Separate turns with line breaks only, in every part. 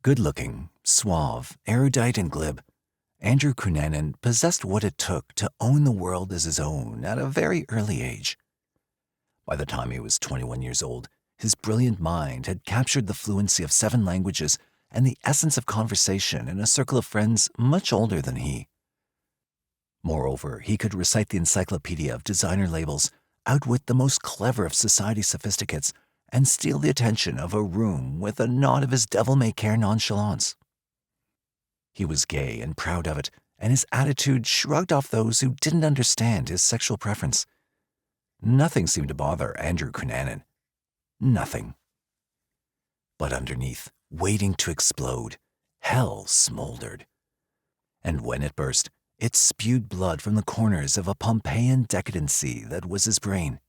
Good-looking, suave, erudite, and glib, Andrew Cunanan possessed what it took to own the world as his own at a very early age. By the time he was 21 years old, his brilliant mind had captured the fluency of 7 languages and the essence of conversation in a circle of friends much older than he. Moreover, he could recite the encyclopedia of designer labels, outwit the most clever of society's sophisticates, and steal the attention of a room with a nod of his devil-may-care nonchalance. He was gay and proud of it, and his attitude shrugged off those who didn't understand his sexual preference. Nothing seemed to bother Andrew Cunanan. Nothing. But underneath, waiting to explode, hell smoldered. And when it burst, it spewed blood from the corners of a Pompeiian decadency that was his brain.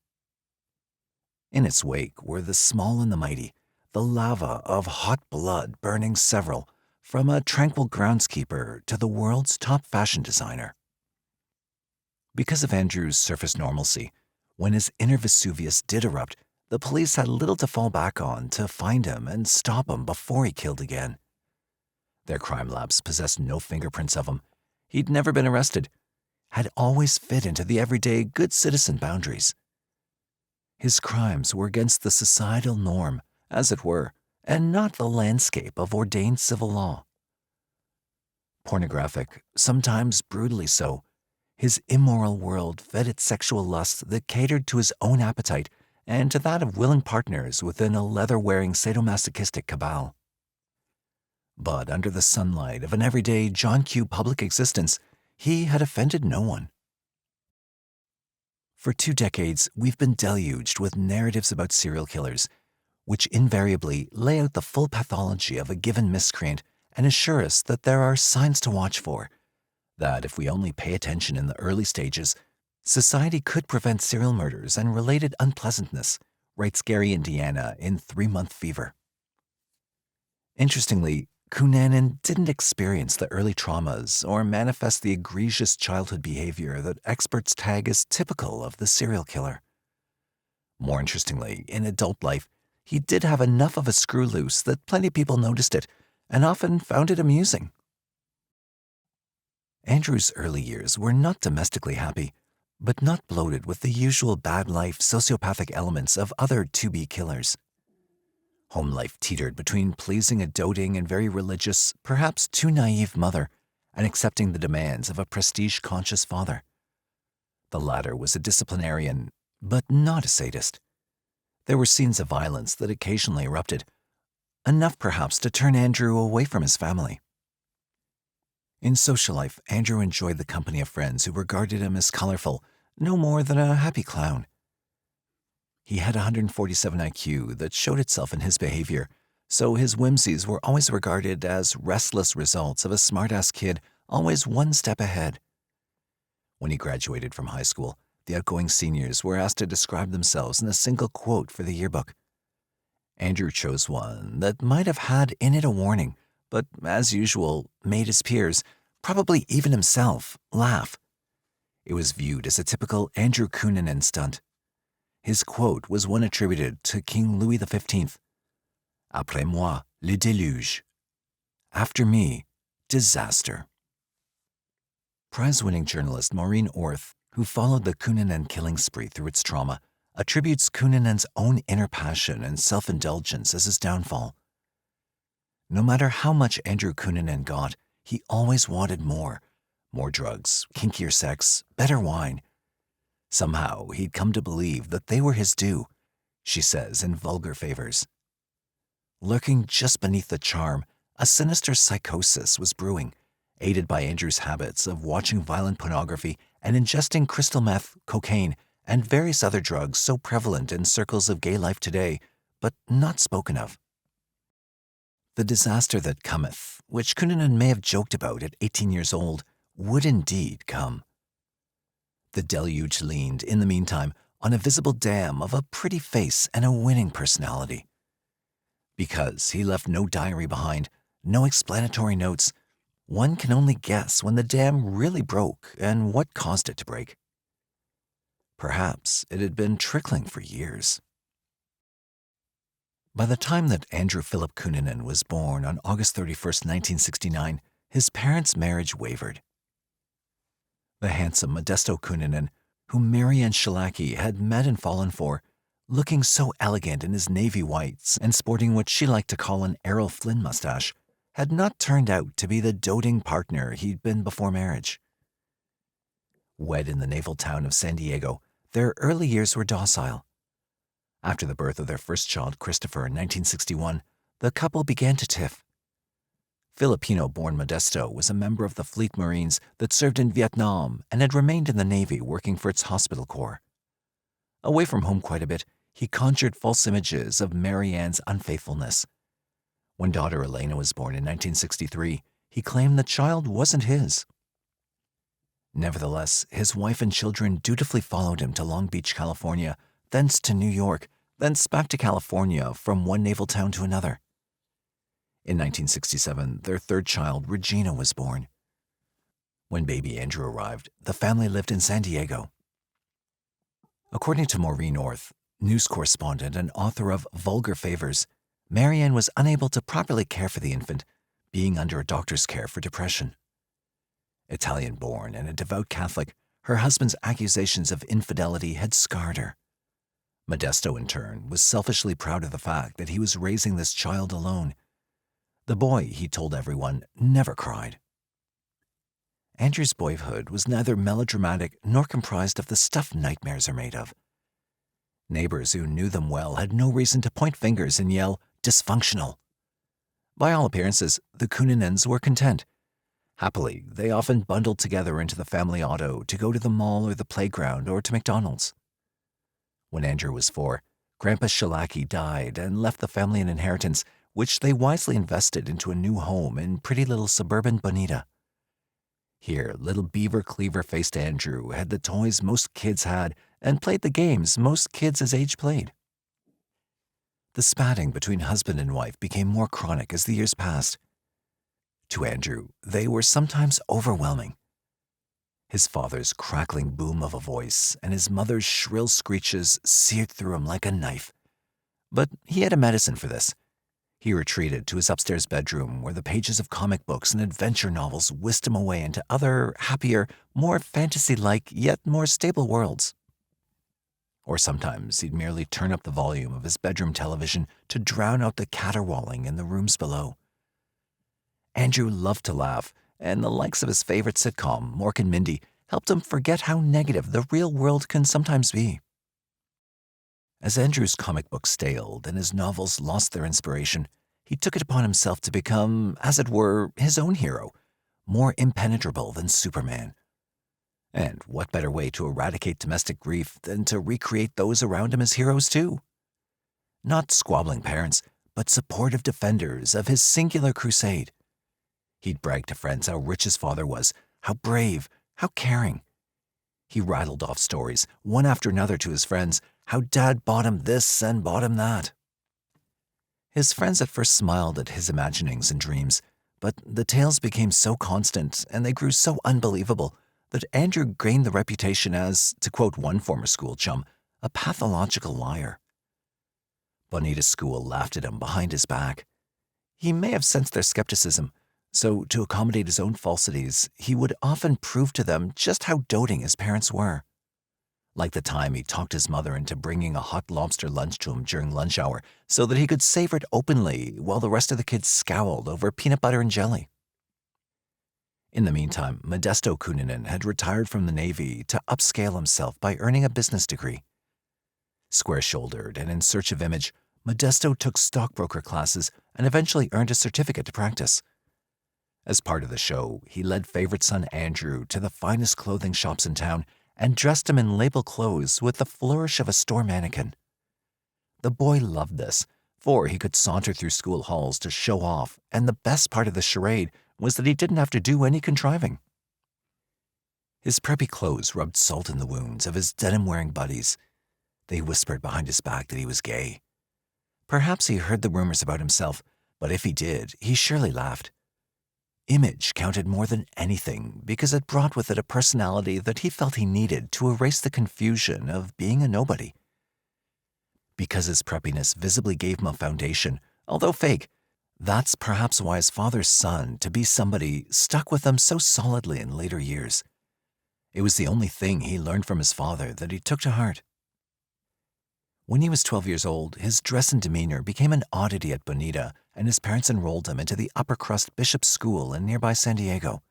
In its wake were the small and the mighty, the lava of hot blood burning several, from a tranquil groundskeeper to the world's top fashion designer. Because of Andrew's surface normalcy, when his inner Vesuvius did erupt, the police had little to fall back on to find him and stop him before he killed again. Their crime labs possessed no fingerprints of him. He'd never been arrested, had always fit into the everyday good citizen boundaries. His crimes were against the societal norm, as it were, and not the landscape of ordained civil law. Pornographic, sometimes brutally so, his immoral world fed its sexual lust that catered to his own appetite and to that of willing partners within a leather-wearing sadomasochistic cabal. But under the sunlight of an everyday John Q. public existence, he had offended no one. For 2 decades, we've been deluged with narratives about serial killers, which invariably lay out the full pathology of a given miscreant and assure us that there are signs to watch for, that if we only pay attention in the early stages, society could prevent serial murders and related unpleasantness, writes Gary Indiana in 3-Month Fever. Interestingly, Cunanan didn't experience the early traumas or manifest the egregious childhood behavior that experts tag as typical of the serial killer. More interestingly, in adult life, he did have enough of a screw loose that plenty of people noticed it and often found it amusing. Andrew's early years were not domestically happy, but not bloated with the usual bad life sociopathic elements of other to-be killers. Home life teetered between pleasing a doting and very religious, perhaps too naive mother and accepting the demands of a prestige-conscious father. The latter was a disciplinarian, but not a sadist. There were scenes of violence that occasionally erupted, enough perhaps to turn Andrew away from his family. In social life, Andrew enjoyed the company of friends who regarded him as colorful, no more than a happy clown. He had 147 IQ that showed itself in his behavior, so his whimsies were always regarded as restless results of a smart-ass kid always one step ahead. When he graduated from high school, the outgoing seniors were asked to describe themselves in a single quote for the yearbook. Andrew chose one that might have had in it a warning, but as usual, made his peers, probably even himself, laugh. It was viewed as a typical Andrew Cunanan stunt. His quote was one attributed to King Louis XV. Après moi, le déluge. After me, disaster. Prize-winning journalist Maureen Orth, who followed the Cunanan killing spree through its trauma, attributes Cunanan's own inner passion and self-indulgence as his downfall. No matter how much Andrew Cunanan got, he always wanted more. More drugs, kinkier sex, better wine. Somehow, he'd come to believe that they were his due, she says in Vulgar Favors. Lurking just beneath the charm, a sinister psychosis was brewing, aided by Andrew's habits of watching violent pornography and ingesting crystal meth, cocaine, and various other drugs so prevalent in circles of gay life today, but not spoken of. The disaster that cometh, which Cunanan may have joked about at 18 years old, would indeed come. The deluge leaned, in the meantime, on a visible dam of a pretty face and a winning personality. Because he left no diary behind, no explanatory notes, one can only guess when the dam really broke and what caused it to break. Perhaps it had been trickling for years. By the time that Andrew Philip Cunanan was born on August 31st, 1969, his parents' marriage wavered. The handsome Modesto Cunanan, whom Marianne Shalaki had met and fallen for, looking so elegant in his navy whites and sporting what she liked to call an Errol Flynn mustache, had not turned out to be the doting partner he'd been before marriage. Wed in the naval town of San Diego, their early years were docile. After the birth of their first child, Christopher, in 1961, the couple began to tiff. Filipino-born Modesto was a member of the Fleet Marines that served in Vietnam and had remained in the Navy working for its hospital corps. Away from home quite a bit, he conjured false images of Marianne's unfaithfulness. When daughter Elena was born in 1963, he claimed the child wasn't his. Nevertheless, his wife and children dutifully followed him to Long Beach, California, thence to New York, thence back to California from one naval town to another. In 1967, their third child, Regina, was born. When baby Andrew arrived, the family lived in San Diego. According to Maureen North, news correspondent and author of Vulgar Favors, Marianne was unable to properly care for the infant, being under a doctor's care for depression. Italian-born and a devout Catholic, her husband's accusations of infidelity had scarred her. Modesto, in turn, was selfishly proud of the fact that he was raising this child alone. The boy, he told everyone, never cried. Andrew's boyhood was neither melodramatic nor comprised of the stuff nightmares are made of. Neighbors who knew them well had no reason to point fingers and yell, "dysfunctional." By all appearances, the Cunanans were content. Happily, they often bundled together into the family auto to go to the mall or the playground or to McDonald's. When Andrew was 4, Grandpa Shalaki died and left the family an inheritance, which they wisely invested into a new home in pretty little suburban Bonita. Here, little beaver-cleaver-faced Andrew had the toys most kids had and played the games most kids his age played. The spatting between husband and wife became more chronic as the years passed. To Andrew, they were sometimes overwhelming. His father's crackling boom of a voice and his mother's shrill screeches seared through him like a knife. But he had a medicine for this. He retreated to his upstairs bedroom where the pages of comic books and adventure novels whisked him away into other, happier, more fantasy-like yet more stable worlds. Or sometimes he'd merely turn up the volume of his bedroom television to drown out the caterwauling in the rooms below. Andrew loved to laugh, and the likes of his favorite sitcom, Mork and Mindy, helped him forget how negative the real world can sometimes be. As Andrew's comic books staled and his novels lost their inspiration, he took it upon himself to become, as it were, his own hero, more impenetrable than Superman. And what better way to eradicate domestic grief than to recreate those around him as heroes too? Not squabbling parents, but supportive defenders of his singular crusade. He'd brag to friends how rich his father was, how brave, how caring. He rattled off stories, one after another to his friends, how Dad bought him this and bought him that. His friends at first smiled at his imaginings and dreams, but the tales became so constant and they grew so unbelievable that Andrew gained the reputation as, to quote one former school chum, a pathological liar. Bonita's school laughed at him behind his back. He may have sensed their skepticism, so to accommodate his own falsities, he would often prove to them just how doting his parents were. Like the time he talked his mother into bringing a hot lobster lunch to him during lunch hour so that he could savor it openly while the rest of the kids scowled over peanut butter and jelly. In the meantime, Modesto Cunanan had retired from the Navy to upscale himself by earning a business degree. Square-shouldered and in search of image, Modesto took stockbroker classes and eventually earned a certificate to practice. As part of the show, he led favorite son Andrew to the finest clothing shops in town and dressed him in label clothes with the flourish of a store mannequin. The boy loved this, for he could saunter through school halls to show off, and the best part of the charade was that he didn't have to do any contriving. His preppy clothes rubbed salt in the wounds of his denim-wearing buddies. They whispered behind his back that he was gay. Perhaps he heard the rumors about himself, but if he did, he surely laughed. Image counted more than anything because it brought with it a personality that he felt he needed to erase the confusion of being a nobody. Because his preppiness visibly gave him a foundation, although fake, that's perhaps why his father's son to be somebody stuck with him so solidly in later years. It was the only thing he learned from his father that he took to heart. When he was 12 years old, his dress and demeanor became an oddity at Bonita, and his parents enrolled him into the upper-crust Bishop's School in nearby San Diego.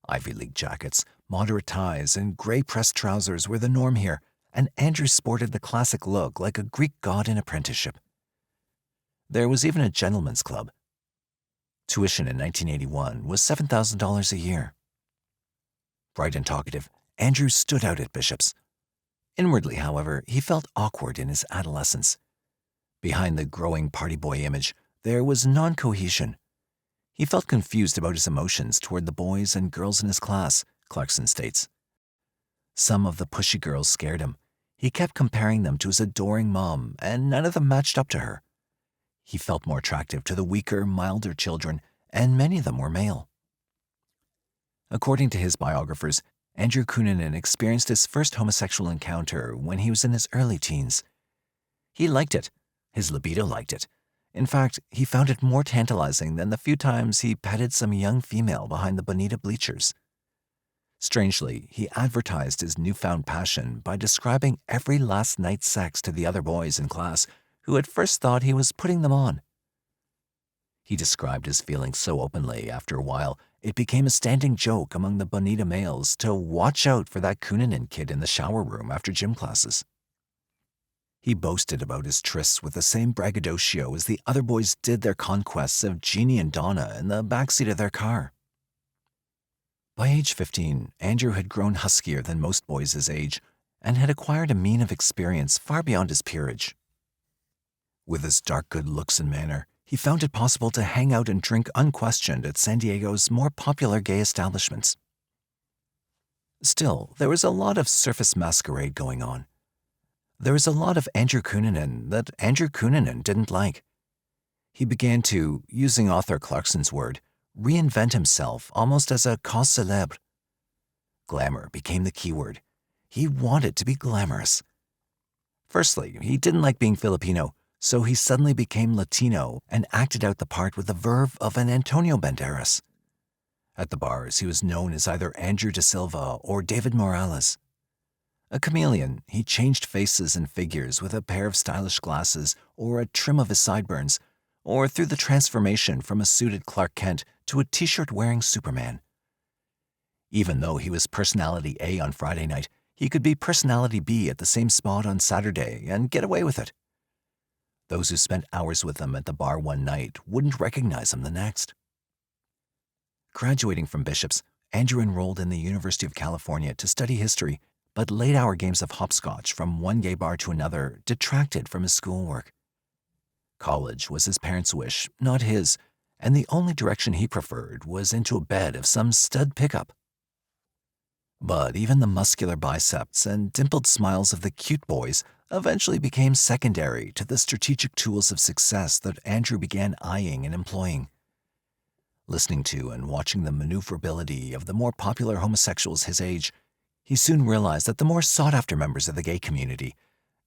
Ivy League jackets, moderate ties, and gray pressed trousers were the norm here, and Andrew sported the classic look like a Greek god in apprenticeship. There was even a gentleman's club. Tuition in 1981 was $7,000 a year. Bright and talkative, Andrew stood out at Bishop's. Inwardly, however, he felt awkward in his adolescence. Behind the growing party boy image, there was non-cohesion. He felt confused about his emotions toward the boys and girls in his class, Clarkson states. Some of the pushy girls scared him. He kept comparing them to his adoring mom, and none of them matched up to her. He felt more attractive to the weaker, milder children, and many of them were male. According to his biographers, Andrew Cunanan experienced his first homosexual encounter when he was in his early teens. He liked it. His libido liked it. In fact, he found it more tantalizing than the few times he petted some young female behind the Bonita bleachers. Strangely, he advertised his newfound passion by describing every last night's sex to the other boys in class who at first thought he was putting them on. He described his feelings so openly, after a while, it became a standing joke among the Bonita males to watch out for that Cunanan kid in the shower room after gym classes. He boasted about his trysts with the same braggadocio as the other boys did their conquests of Jeannie and Donna in the backseat of their car. By age 15, Andrew had grown huskier than most boys his age and had acquired a mien of experience far beyond his peerage. With his dark good looks and manner, he found it possible to hang out and drink unquestioned at San Diego's more popular gay establishments. Still, there was a lot of surface masquerade going on. There was a lot of Andrew Cunanan that Andrew Cunanan didn't like. He began to, using author Clarkson's word, reinvent himself almost as a cause célèbre. Glamour became the key word. He wanted to be glamorous. Firstly, he didn't like being Filipino, so he suddenly became Latino and acted out the part with the verve of an Antonio Banderas. At the bars, he was known as either Andrew De Silva or David Morales. A chameleon, he changed faces and figures with a pair of stylish glasses or a trim of his sideburns, or through the transformation from a suited Clark Kent to a t-shirt-wearing Superman. Even though he was personality A on Friday night, he could be personality B at the same spot on Saturday and get away with it. Those who spent hours with him at the bar one night wouldn't recognize him the next. Graduating from Bishop's, Andrew enrolled in the University of California to study history, but late-hour games of hopscotch from one gay bar to another detracted from his schoolwork. College was his parents' wish, not his, and the only direction he preferred was into a bed of some stud pickup. But even the muscular biceps and dimpled smiles of the cute boys eventually became secondary to the strategic tools of success that Andrew began eyeing and employing. Listening to and watching the maneuverability of the more popular homosexuals his age, he soon realized that the more sought-after members of the gay community,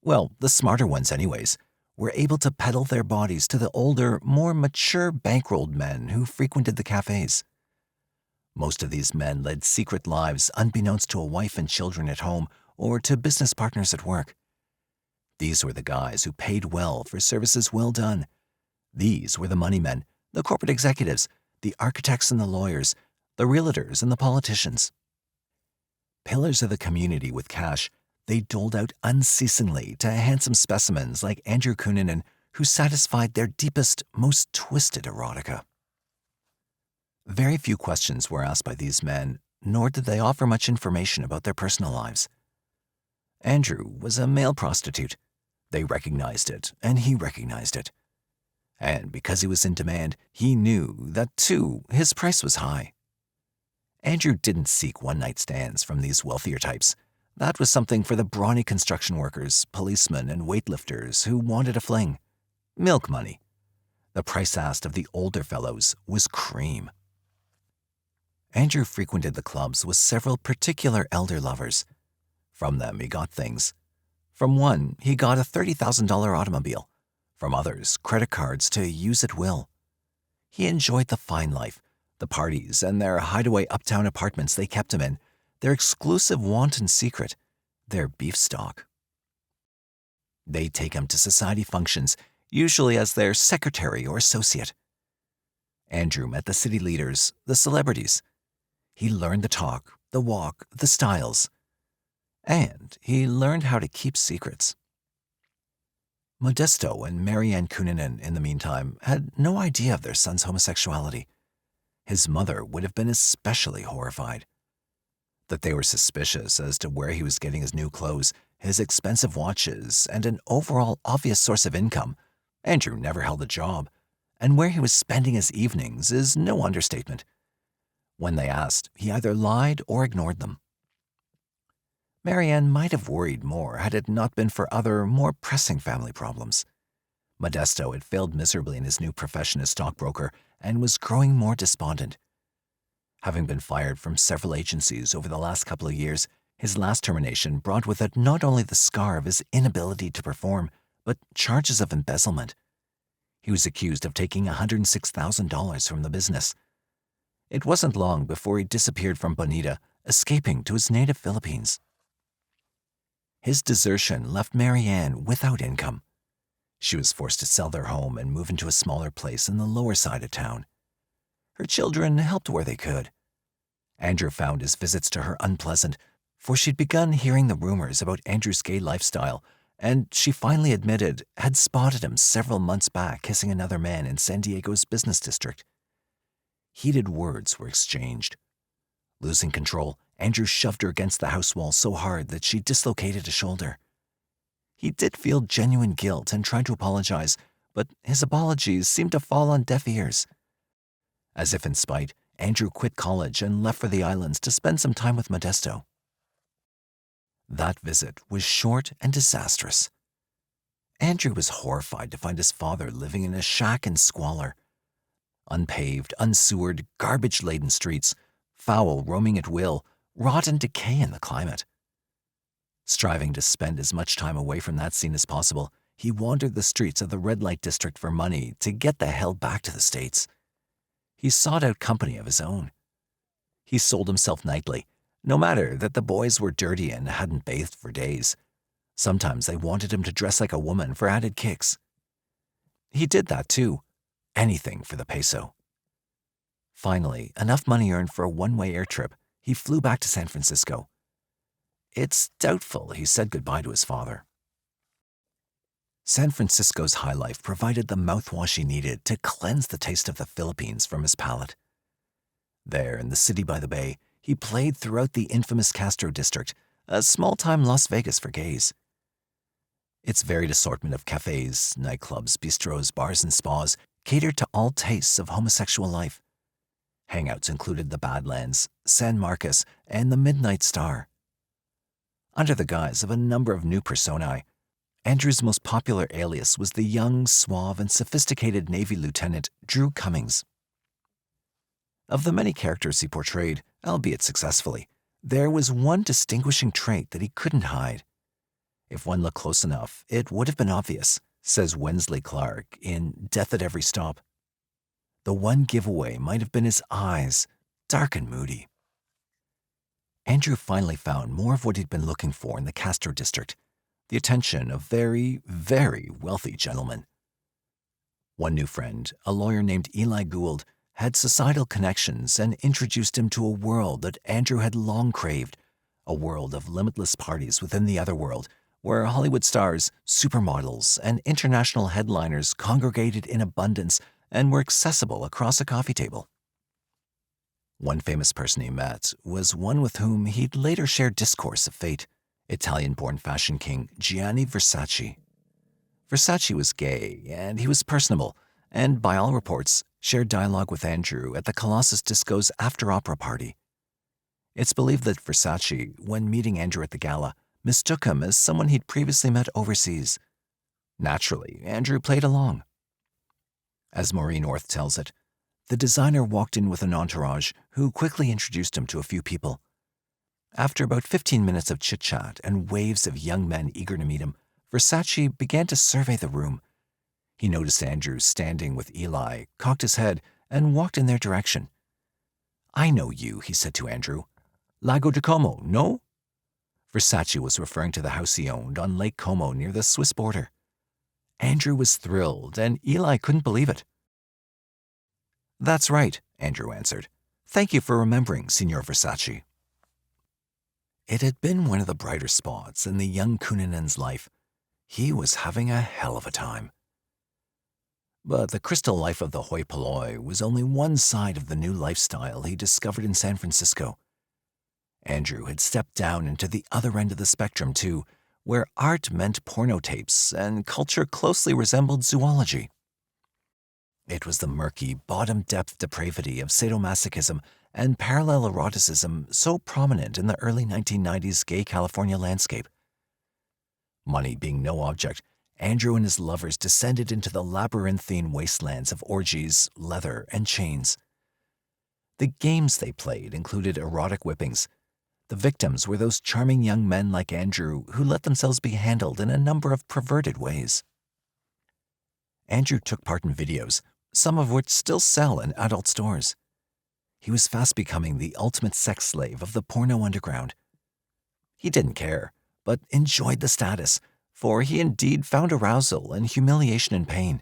well, the smarter ones anyways, were able to peddle their bodies to the older, more mature bankrolled men who frequented the cafes. Most of these men led secret lives unbeknownst to a wife and children at home or to business partners at work. These were the guys who paid well for services well done. These were the money men, the corporate executives, the architects and the lawyers, the realtors and the politicians. Pillars of the community with cash, they doled out unceasingly to handsome specimens like Andrew Cunanan, who satisfied their deepest, most twisted erotica. Very few questions were asked by these men, nor did they offer much information about their personal lives. Andrew was a male prostitute. They recognized it, and he recognized it. And because he was in demand, he knew that, too, his price was high. Andrew didn't seek one-night stands from these wealthier types. That was something for the brawny construction workers, policemen, and weightlifters who wanted a fling. Milk money. The price asked of the older fellows was cream. Andrew frequented the clubs with several particular elder lovers. From them he got things. From one, he got a $30,000 automobile. From others, credit cards to use at will. He enjoyed the fine life, the parties and their hideaway uptown apartments they kept him in, their exclusive wanton secret, their beef stock. They'd take him to society functions, usually as their secretary or associate. Andrew met the city leaders, the celebrities. He learned the talk, the walk, the styles. And he learned how to keep secrets. Modesto and Marianne Cunanan, in the meantime, had no idea of their son's homosexuality. His mother would have been especially horrified. That they were suspicious as to where he was getting his new clothes, his expensive watches, and an overall obvious source of income. Andrew never held a job, and where he was spending his evenings is no understatement. When they asked, he either lied or ignored them. Marianne might have worried more had it not been for other, more pressing family problems. Modesto had failed miserably in his new profession as stockbroker and was growing more despondent. Having been fired from several agencies over the last couple of years, his last termination brought with it not only the scar of his inability to perform, but charges of embezzlement. He was accused of taking $106,000 from the business. It wasn't long before he disappeared from Bonita, escaping to his native Philippines. His desertion left Marianne without income. She was forced to sell their home and move into a smaller place in the lower side of town. Her children helped where they could. Andrew found his visits to her unpleasant, for she'd begun hearing the rumors about Andrew's gay lifestyle, and she finally admitted had spotted him several months back kissing another man in San Diego's business district. Heated words were exchanged. Losing control, Andrew shoved her against the house wall so hard that she dislocated a shoulder. He did feel genuine guilt and tried to apologize, but his apologies seemed to fall on deaf ears. As if in spite, Andrew quit college and left for the islands to spend some time with Modesto. That visit was short and disastrous. Andrew was horrified to find his father living in a shack in squalor. Unpaved, unsewered, garbage-laden streets, fowl roaming at will, rotten decay in the climate. Striving to spend as much time away from that scene as possible, he wandered the streets of the red light district for money to get the hell back to the States. He sought out company of his own. He sold himself nightly, no matter that the boys were dirty and hadn't bathed for days. Sometimes they wanted him to dress like a woman for added kicks. He did that too. Anything for the peso. Finally, enough money earned for a one-way air trip, he flew back to San Francisco. It's doubtful he said goodbye to his father. San Francisco's high life provided the mouthwash he needed to cleanse the taste of the Philippines from his palate. There, in the city by the bay, he played throughout the infamous Castro district, a small-time Las Vegas for gays. Its varied assortment of cafes, nightclubs, bistros, bars, and spas catered to all tastes of homosexual life. Hangouts included the Badlands, San Marcos, and the Midnight Star. Under the guise of a number of new personae, Andrew's most popular alias was the young, suave, and sophisticated Navy Lieutenant Drew Cummings. Of the many characters he portrayed, albeit successfully, there was one distinguishing trait that he couldn't hide. If one looked close enough, it would have been obvious, says Wensley Clark in Death at Every Stop. The one giveaway might have been his eyes, dark and moody. Andrew finally found more of what he'd been looking for in the Castro district, the attention of very, very wealthy gentlemen. One new friend, a lawyer named Eli Gould, had societal connections and introduced him to a world that Andrew had long craved, a world of limitless parties within the other world, where Hollywood stars, supermodels, and international headliners congregated in abundance and were accessible across a coffee table. One famous person he met was one with whom he'd later shared discourse of fate, Italian-born fashion king Gianni Versace. Versace was gay, and he was personable, and by all reports, shared dialogue with Andrew at the Colossus Disco's after-opera party. It's believed that Versace, when meeting Andrew at the gala, mistook him as someone he'd previously met overseas. Naturally, Andrew played along. As Maureen Orth tells it, the designer walked in with an entourage who quickly introduced him to a few people. After about 15 minutes of chit-chat and waves of young men eager to meet him, Versace began to survey the room. He noticed Andrew standing with Eli, cocked his head, and walked in their direction. "I know you," he said to Andrew. "Lago de Como, no?" Versace was referring to the house he owned on Lake Como near the Swiss border. Andrew was thrilled, and Eli couldn't believe it. "That's right," Andrew answered. "Thank you for remembering, Signor Versace." It had been one of the brighter spots in the young Cunanan's life. He was having a hell of a time. But the crystal life of the hoi polloi was only one side of the new lifestyle he discovered in San Francisco. Andrew had stepped down into the other end of the spectrum, too, where art meant porno tapes and culture closely resembled zoology. It was the murky, bottom-depth depravity of sadomasochism and parallel eroticism so prominent in the early 1990s gay California landscape. Money being no object, Andrew and his lovers descended into the labyrinthine wastelands of orgies, leather, and chains. The games they played included erotic whippings. The victims were those charming young men like Andrew who let themselves be handled in a number of perverted ways. Andrew took part in videos, some of which still sell in adult stores. He was fast becoming the ultimate sex slave of the porno underground. He didn't care, but enjoyed the status, for he indeed found arousal and humiliation and pain.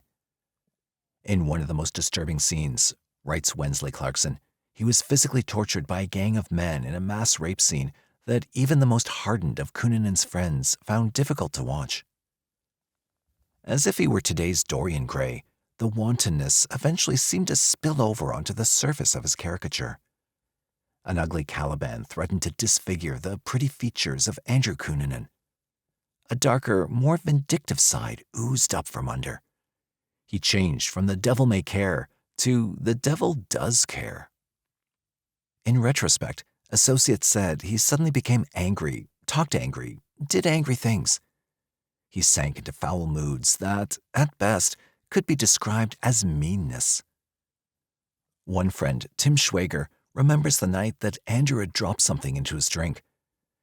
In one of the most disturbing scenes, writes Wensley Clarkson, he was physically tortured by a gang of men in a mass rape scene that even the most hardened of Cunanan's friends found difficult to watch. As if he were today's Dorian Gray, the wantonness eventually seemed to spill over onto the surface of his caricature. An ugly Caliban threatened to disfigure the pretty features of Andrew Cunanan. A darker, more vindictive side oozed up from under. He changed from the devil may care to the devil does care. In retrospect, associates said he suddenly became angry, talked angry, did angry things. He sank into foul moods that, at best, could be described as meanness. One friend, Tim Schwager, remembers the night that Andrew had dropped something into his drink.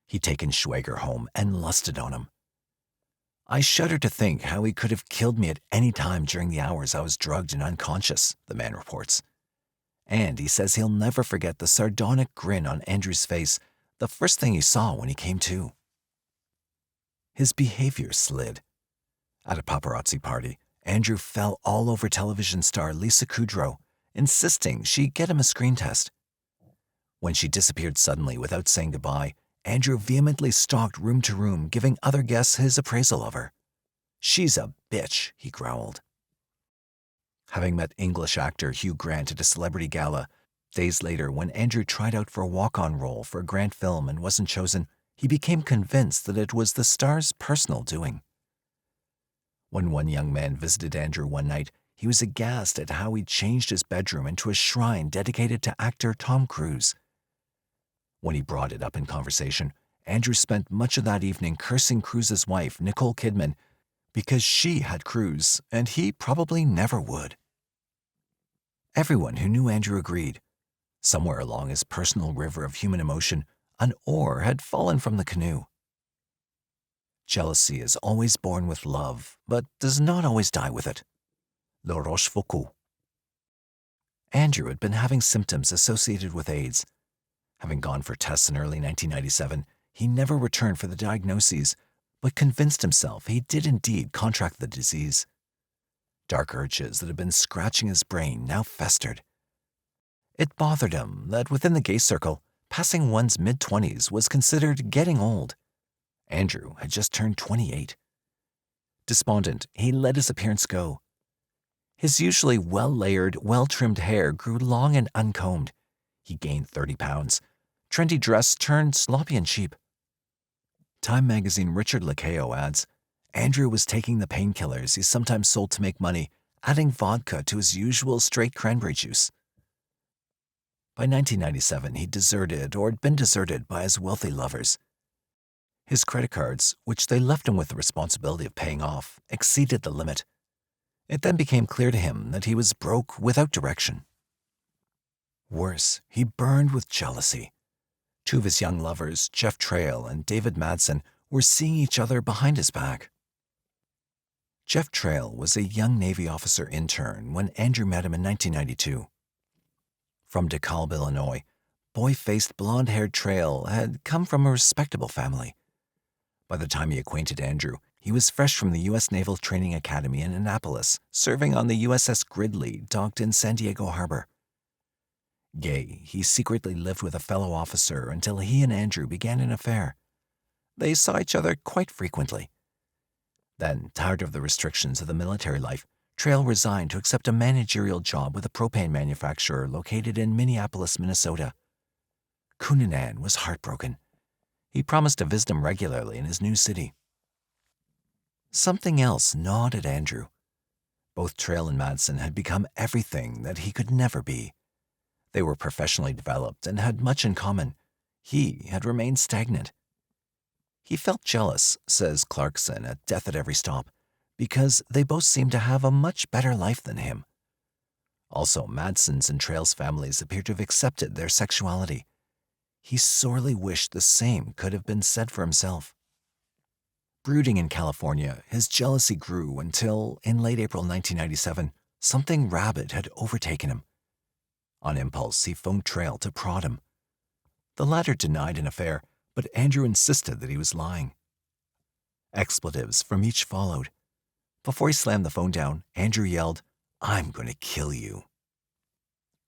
He'd taken Schwager home and lusted on him. "I shudder to think how he could have killed me at any time during the hours I was drugged and unconscious," the man reports. And he says he'll never forget the sardonic grin on Andrew's face, the first thing he saw when he came to. His behavior slid. At a paparazzi party, Andrew fell all over television star Lisa Kudrow, insisting she get him a screen test. When she disappeared suddenly without saying goodbye, Andrew vehemently stalked room to room, giving other guests his appraisal of her. "She's a bitch," he growled. Having met English actor Hugh Grant at a celebrity gala, days later when Andrew tried out for a walk-on role for a Grant film and wasn't chosen, he became convinced that it was the star's personal doing. When one young man visited Andrew one night, he was aghast at how he'd changed his bedroom into a shrine dedicated to actor Tom Cruise. When he brought it up in conversation, Andrew spent much of that evening cursing Cruise's wife, Nicole Kidman, because she had Cruise, and he probably never would. Everyone who knew Andrew agreed. Somewhere along his personal river of human emotion, an oar had fallen from the canoe. Jealousy is always born with love, but does not always die with it. La Rochefoucauld. Andrew had been having symptoms associated with AIDS. Having gone for tests in early 1997, he never returned for the diagnoses, but convinced himself he did indeed contract the disease. Dark urges that had been scratching his brain now festered. It bothered him that within the gay circle, passing one's mid-20s was considered getting old. Andrew had just turned 28. Despondent, he let his appearance go. His usually well-layered, well-trimmed hair grew long and uncombed. He gained 30 pounds. Trendy dress turned sloppy and cheap. Time magazine Richard Lacayo adds, Andrew was taking the painkillers he sometimes sold to make money, adding vodka to his usual straight cranberry juice. By 1997, he'd deserted or had been deserted by his wealthy lovers. His credit cards, which they left him with the responsibility of paying off, exceeded the limit. It then became clear to him that he was broke without direction. Worse, he burned with jealousy. Two of his young lovers, Jeff Trail and David Madson, were seeing each other behind his back. Jeff Trail was a young Navy officer intern when Andrew met him in 1992. From DeKalb, Illinois, boy-faced, blonde-haired Trail had come from a respectable family. By the time he acquainted Andrew, he was fresh from the U.S. Naval Training Academy in Annapolis, serving on the USS Gridley, docked in San Diego Harbor. Gay, he secretly lived with a fellow officer until he and Andrew began an affair. They saw each other quite frequently. Then, tired of the restrictions of the military life, Trail resigned to accept a managerial job with a propane manufacturer located in Minneapolis, Minnesota. Cunanan was heartbroken. He promised to visit him regularly in his new city. Something else gnawed at Andrew. Both Trail and Madson had become everything that he could never be. They were professionally developed and had much in common. He had remained stagnant. He felt jealous, says Clarkson at Death at Every Stop, because they both seemed to have a much better life than him. Also, Madson's and Trail's families appeared to have accepted their sexuality. He sorely wished the same could have been said for himself. Brooding in California, his jealousy grew until, in late April 1997, something rabid had overtaken him. On impulse, he phoned Trail to prod him. The latter denied an affair, but Andrew insisted that he was lying. Expletives from each followed. Before he slammed the phone down, Andrew yelled, "I'm going to kill you."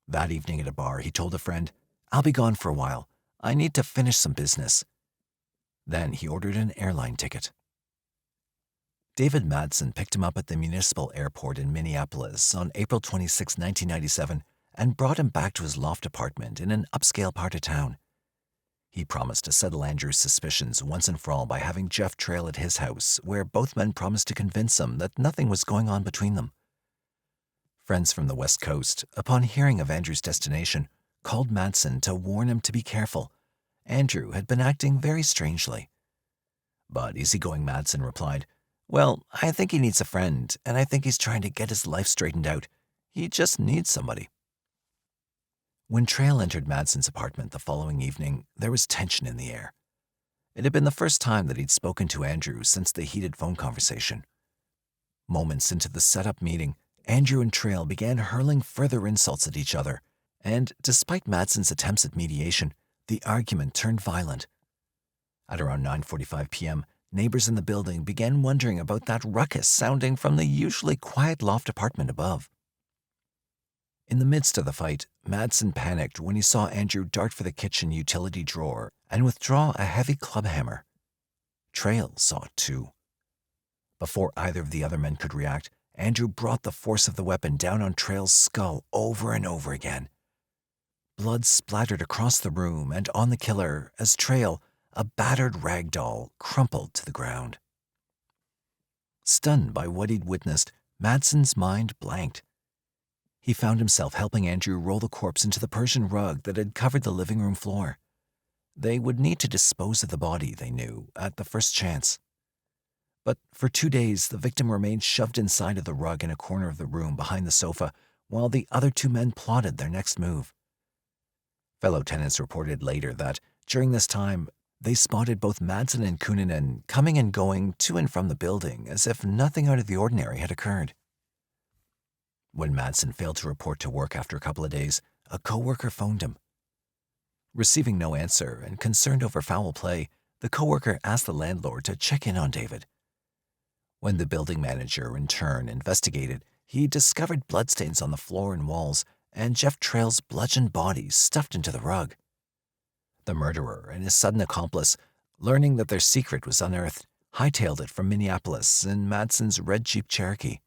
That evening at a bar, he told a friend, "I'll be gone for a while. I need to finish some business." Then he ordered an airline ticket. David Madson picked him up at the municipal airport in Minneapolis on April 26, 1997, and brought him back to his loft apartment in an upscale part of town. He promised to settle Andrew's suspicions once and for all by having Jeff Trail at his house, where both men promised to convince him that nothing was going on between them. Friends from the West Coast, upon hearing of Andrew's destination, called Madson to warn him to be careful. Andrew had been acting very strangely. But easygoing Madson replied, "Well, I think he needs a friend, and I think he's trying to get his life straightened out. He just needs somebody." When Trail entered Madson's apartment the following evening, there was tension in the air. It had been the first time that he'd spoken to Andrew since the heated phone conversation. Moments into the set-up meeting, Andrew and Trail began hurling further insults at each other, and despite Madson's attempts at mediation, the argument turned violent. At around 9:45 p.m., neighbors in the building began wondering about that ruckus sounding from the usually quiet loft apartment above. In the midst of the fight, Madson panicked when he saw Andrew dart for the kitchen utility drawer and withdraw a heavy club hammer. Trail saw it too. Before either of the other men could react, Andrew brought the force of the weapon down on Trail's skull over and over again. Blood splattered across the room and on the killer as Trail, a battered rag doll, crumpled to the ground. Stunned by what he'd witnessed, Madson's mind blanked. He found himself helping Andrew roll the corpse into the Persian rug that had covered the living room floor. They would need to dispose of the body, they knew, at the first chance. But for 2 days, the victim remained shoved inside of the rug in a corner of the room behind the sofa, while the other two men plotted their next move. Fellow tenants reported later that, during this time, they spotted both Madson and Cunanan coming and going to and from the building as if nothing out of the ordinary had occurred. When Madson failed to report to work after a couple of days, a co-worker phoned him. Receiving no answer and concerned over foul play, the co-worker asked the landlord to check in on David. When the building manager, in turn, investigated, he discovered bloodstains on the floor and walls and Jeff Trail's bludgeoned body stuffed into the rug. The murderer and his sudden accomplice, learning that their secret was unearthed, hightailed it from Minneapolis in Madson's red Jeep Cherokee.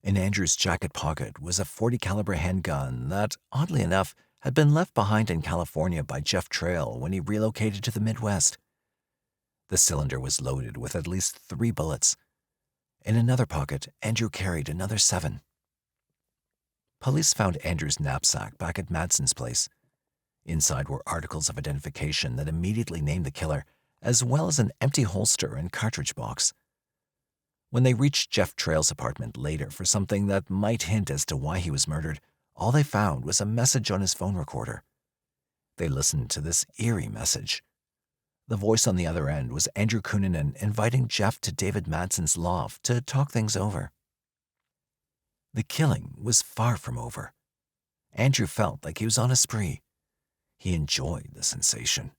In Andrew's jacket pocket was a .40 caliber handgun that, oddly enough, had been left behind in California by Jeff Trail when he relocated to the Midwest. The cylinder was loaded with at least 3 bullets. In another pocket, Andrew carried another 7. Police found Andrew's knapsack back at Madson's place. Inside were articles of identification that immediately named the killer, as well as an empty holster and cartridge box. When they reached Jeff Trail's apartment later for something that might hint as to why he was murdered, all they found was a message on his phone recorder. They listened to this eerie message. The voice on the other end was Andrew Cunanan inviting Jeff to David Madson's loft to talk things over. The killing was far from over. Andrew felt like he was on a spree. He enjoyed the sensation.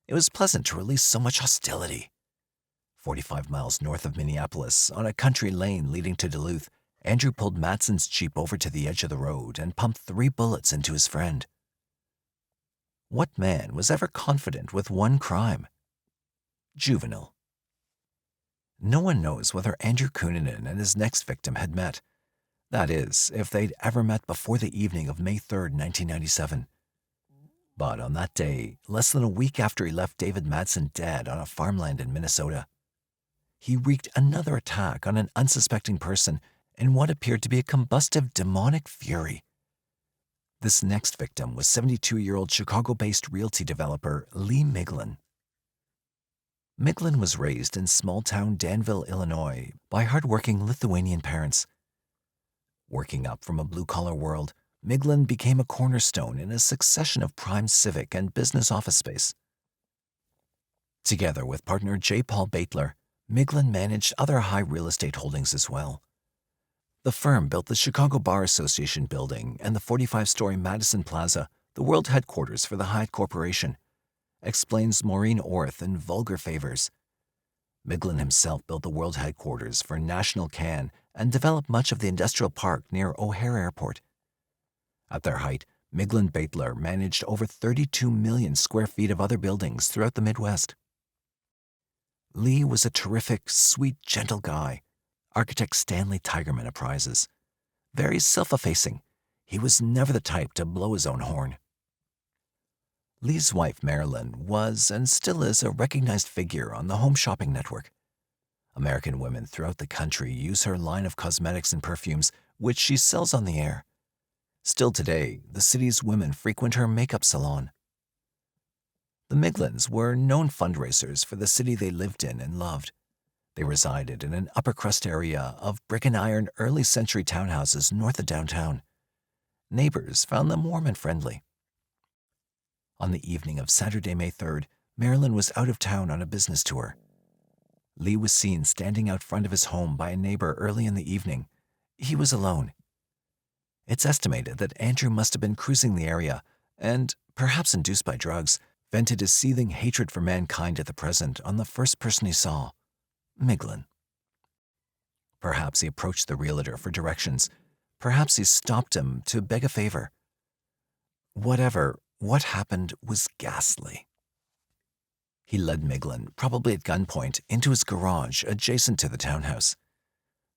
It was pleasant to release so much hostility. 45 miles north of Minneapolis, on a country lane leading to Duluth, Andrew pulled Madson's Jeep over to the edge of the road and pumped 3 bullets into his friend. What man was ever confident with one crime? Juvenile. No one knows whether Andrew Cunanan and his next victim had met. That is, if they'd ever met before the evening of May 3rd, 1997. But on that day, less than a week after he left David Madson dead on a farmland in Minnesota, he wreaked another attack on an unsuspecting person in what appeared to be a combustive demonic fury. This next victim was 72-year-old Chicago-based realty developer Lee Miglin. Miglin was raised in small-town Danville, Illinois, by hard-working Lithuanian parents. Working up from a blue-collar world, Miglin became a cornerstone in a succession of prime civic and business office space. Together with partner J. Paul Baitler, Miglin managed other high real estate holdings as well. The firm built the Chicago Bar Association building and the 45-story Madison Plaza, the world headquarters for the Hyatt Corporation, explains Maureen Orth in Vulgar Favors. Miglin himself built the world headquarters for National Can and developed much of the industrial park near O'Hare Airport. At their height, Miglin Baitler managed over 32 million square feet of other buildings throughout the Midwest. Lee was a terrific, sweet, gentle guy. Architect Stanley Tigerman apprizes. Very self-effacing, he was never the type to blow his own horn. Lee's wife, Marilyn, was and still is a recognized figure on the home shopping network. American women throughout the country use her line of cosmetics and perfumes, which she sells on the air. Still today, the city's women frequent her makeup salon. The Miglins were known fundraisers for the city they lived in and loved. They resided in an upper-crust area of brick-and-iron early-century townhouses north of downtown. Neighbors found them warm and friendly. On the evening of Saturday, May 3rd, Marilyn was out of town on a business tour. Lee was seen standing out front of his home by a neighbor early in the evening. He was alone. It's estimated that Andrew must have been cruising the area and, perhaps induced by drugs, vented his seething hatred for mankind at the present on the first person he saw, Miglin. Perhaps he approached the realtor for directions. Perhaps he stopped him to beg a favor. Whatever, what happened was ghastly. He led Miglin, probably at gunpoint, into his garage adjacent to the townhouse.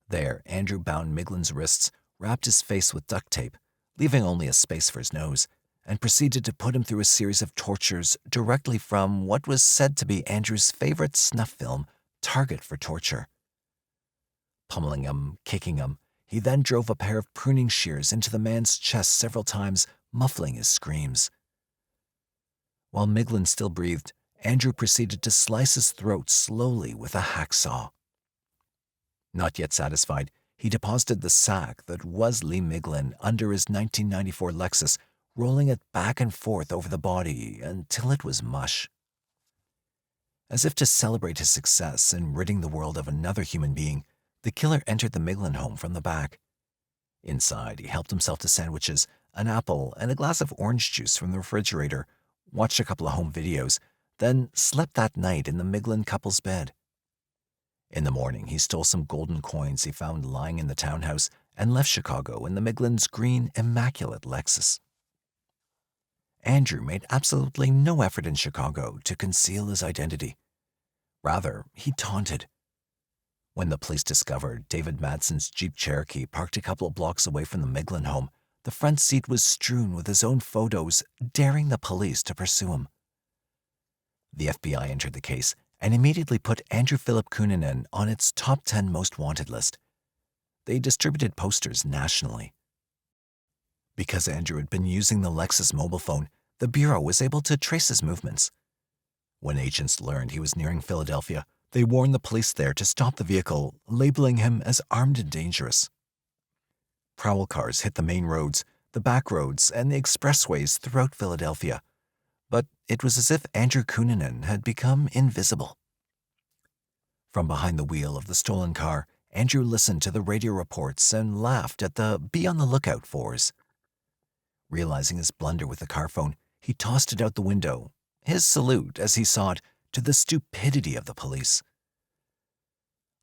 There, Andrew bound Miglin's wrists, wrapped his face with duct tape, leaving only a space for his nose, and proceeded to put him through a series of tortures directly from what was said to be Andrew's favorite snuff film, Target for Torture. Pummeling him, kicking him, he then drove a pair of pruning shears into the man's chest several times, muffling his screams. While Miglin still breathed, Andrew proceeded to slice his throat slowly with a hacksaw. Not yet satisfied, he deposited the sack that was Lee Miglin under his 1994 Lexus, rolling it back and forth over the body until it was mush. As if to celebrate his success in ridding the world of another human being, the killer entered the Miglin home from the back. Inside, he helped himself to sandwiches, an apple, and a glass of orange juice from the refrigerator, watched a couple of home videos, then slept that night in the Miglin couple's bed. In the morning, he stole some golden coins he found lying in the townhouse and left Chicago in the Miglin's green, immaculate Lexus. Andrew made absolutely no effort in Chicago to conceal his identity. Rather, he taunted. When the police discovered David Madson's Jeep Cherokee parked a couple of blocks away from the Miglin home, the front seat was strewn with his own photos, daring the police to pursue him. The FBI entered the case and immediately put Andrew Philip Cunanan on its top 10 most wanted list. They distributed posters nationally. Because Andrew had been using the Lexus mobile phone, the Bureau was able to trace his movements. When agents learned he was nearing Philadelphia, they warned the police there to stop the vehicle, labeling him as armed and dangerous. Prowl cars hit the main roads, the back roads, and the expressways throughout Philadelphia. but it was as if Andrew Cunanan had become invisible. From behind the wheel of the stolen car, Andrew listened to the radio reports and laughed at the be on the lookout fors. Realizing his blunder with the car phone, he tossed it out the window, his salute, as he saw it, to the stupidity of the police.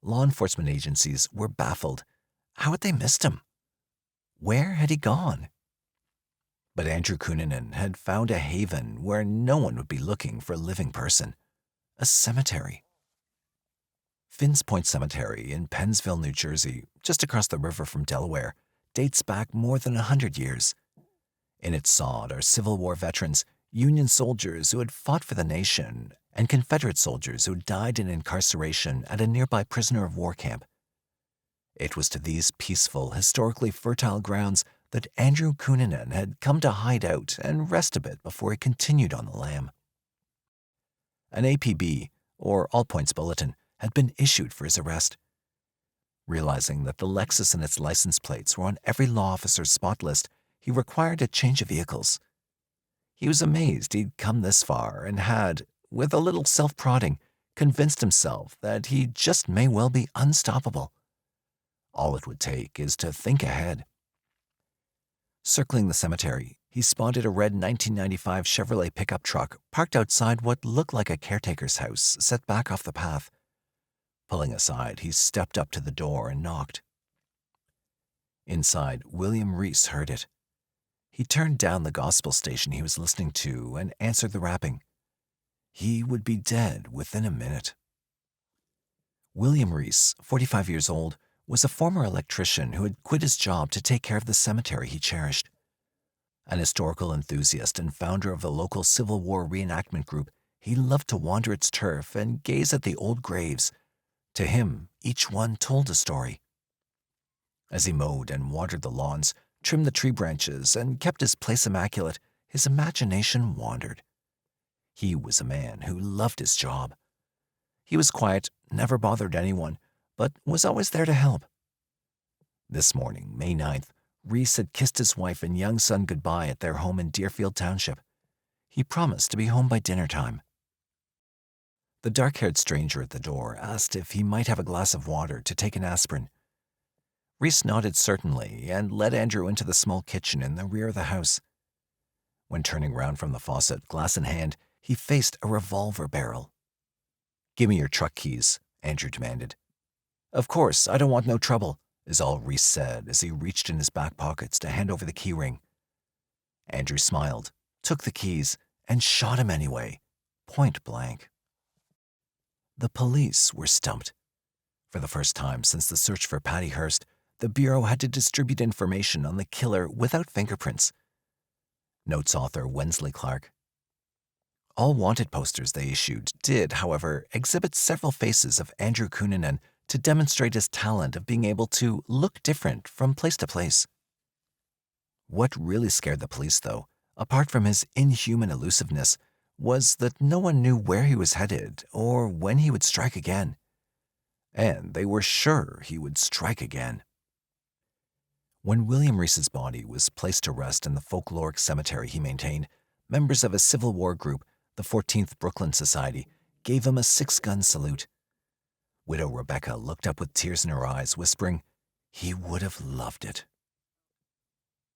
Law enforcement agencies were baffled. How had they missed him? Where had he gone? But Andrew Cunanan had found a haven where no one would be looking for a living person: a cemetery. Finns Point Cemetery in Pennsville, New Jersey, just across the river from Delaware, dates back more than 100 years. In its sod are Civil War veterans, Union soldiers who had fought for the nation, and Confederate soldiers who died in incarceration at a nearby prisoner of war camp. It was to these peaceful, historically fertile grounds that Andrew Cunanan had come to hide out and rest a bit before he continued on the lam. An APB, or All Points Bulletin, had been issued for his arrest. Realizing that the Lexus and its license plates were on every law officer's spot list, he required a change of vehicles. He was amazed he'd come this far and had, with a little self-prodding, convinced himself that he just may well be unstoppable. All it would take is to think ahead. Circling the cemetery, he spotted a red 1995 Chevrolet pickup truck parked outside what looked like a caretaker's house set back off the path. Pulling aside, he stepped up to the door and knocked. Inside, William Reese heard it. He turned down the gospel station he was listening to and answered the rapping. He would be dead within a minute. William Reese, 45 years old, was a former electrician who had quit his job to take care of the cemetery he cherished. An historical enthusiast and founder of the local Civil War reenactment group, he loved to wander its turf and gaze at the old graves. To him, each one told a story. As he mowed and watered the lawns, trimmed the tree branches, and kept his place immaculate, his imagination wandered. He was a man who loved his job. He was quiet, never bothered anyone, but was always there to help. This morning, May 9th, Reese had kissed his wife and young son goodbye at their home in Deerfield Township. He promised to be home by dinner time. The dark-haired stranger at the door asked if he might have a glass of water to take an aspirin. Reese nodded certainly and led Andrew into the small kitchen in the rear of the house. When turning round from the faucet, glass in hand, he faced a revolver barrel. "Give me your truck keys," Andrew demanded. "Of course, I don't want no trouble," is all Reese said as he reached in his back pockets to hand over the key ring. Andrew smiled, took the keys, and shot him anyway, point blank. The police were stumped. For the first time since the search for Patty Hearst, the Bureau had to distribute information on the killer without fingerprints. Notes author Wensley Clark. All wanted posters they issued did, however, exhibit several faces of Andrew Cunanan to demonstrate his talent of being able to look different from place to place. What really scared the police, though, apart from his inhuman elusiveness, was that no one knew where he was headed or when he would strike again. And they were sure he would strike again. When William Reese's body was placed to rest in the folkloric cemetery he maintained, members of a Civil War group, the 14th Brooklyn Society, gave him a 6-gun salute. Widow Rebecca looked up with tears in her eyes, whispering, "He would have loved it."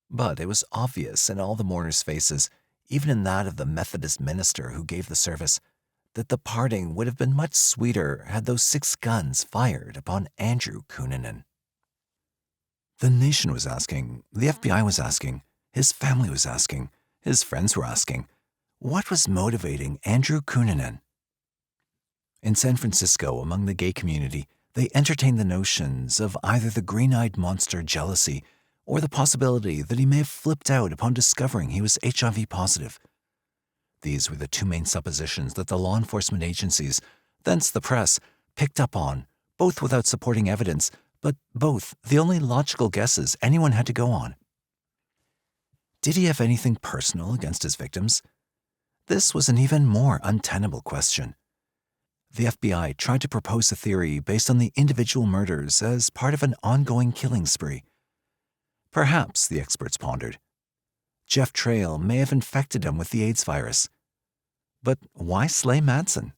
But it was obvious in all the mourners' faces, even in that of the Methodist minister who gave the service, that the parting would have been much sweeter had those 6 guns fired upon Andrew Cunanan. The nation was asking, the FBI was asking, his family was asking, his friends were asking, what was motivating Andrew Cunanan? In San Francisco, among the gay community, they entertained the notions of either the green-eyed monster jealousy or the possibility that he may have flipped out upon discovering he was HIV positive. These were the 2 main suppositions that the law enforcement agencies, thence the press, picked up on, both without supporting evidence, but both the only logical guesses anyone had to go on. Did he have anything personal against his victims? This was an even more untenable question. The FBI tried to propose a theory based on the individual murders as part of an ongoing killing spree. Perhaps, the experts pondered, Jeff Trail may have infected him with the AIDS virus. But why slay Madson?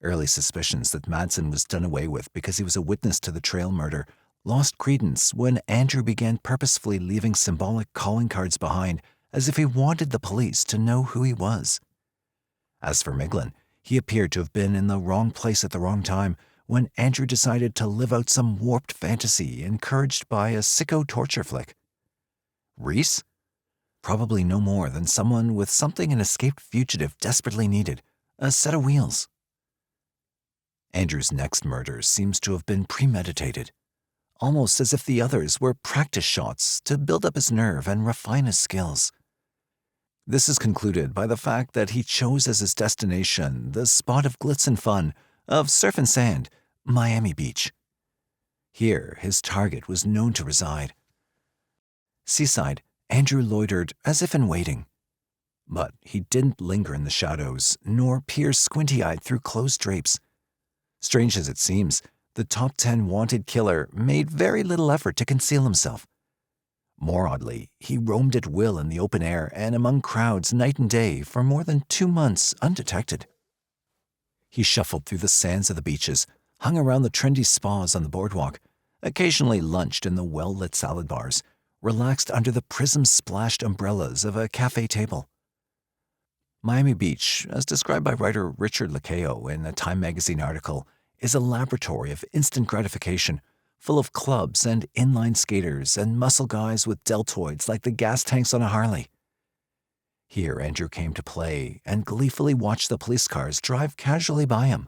Early suspicions that Madson was done away with because he was a witness to the Trail murder lost credence when Andrew began purposefully leaving symbolic calling cards behind as if he wanted the police to know who he was. As for Miglin, he appeared to have been in the wrong place at the wrong time when Andrew decided to live out some warped fantasy encouraged by a sicko torture flick. Reese? Probably no more than someone with something an escaped fugitive desperately needed, a set of wheels. Andrew's next murder seems to have been premeditated, almost as if the others were practice shots to build up his nerve and refine his skills. This is concluded by the fact that he chose as his destination the spot of glitz and fun, of surf and sand, Miami Beach. Here, his target was known to reside. Seaside, Andrew loitered as if in waiting. But he didn't linger in the shadows, nor peer squinty-eyed through closed drapes. Strange as it seems, the top 10 wanted killer made very little effort to conceal himself. More oddly, he roamed at will in the open air and among crowds night and day for more than 2 months undetected. He shuffled through the sands of the beaches, hung around the trendy spas on the boardwalk, occasionally lunched in the well-lit salad bars, relaxed under the prism-splashed umbrellas of a cafe table. Miami Beach, as described by writer Richard Lacao in a Time magazine article, is a laboratory of instant gratification, full of clubs and inline skaters and muscle guys with deltoids like the gas tanks on a Harley. Here Andrew came to play and gleefully watched the police cars drive casually by him.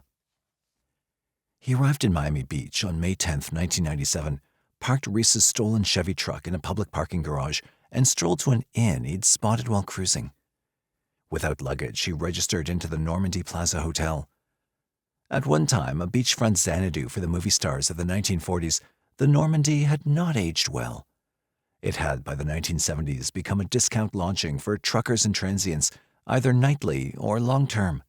He arrived in Miami Beach on May 10, 1997, parked Reese's stolen Chevy truck in a public parking garage, and strolled to an inn he'd spotted while cruising. Without luggage, he registered into the Normandy Plaza Hotel. At one time a beachfront Xanadu for the movie stars of the 1940s, the Normandy had not aged well. It had, by the 1970s, become a discount launching for truckers and transients, either nightly or long-term.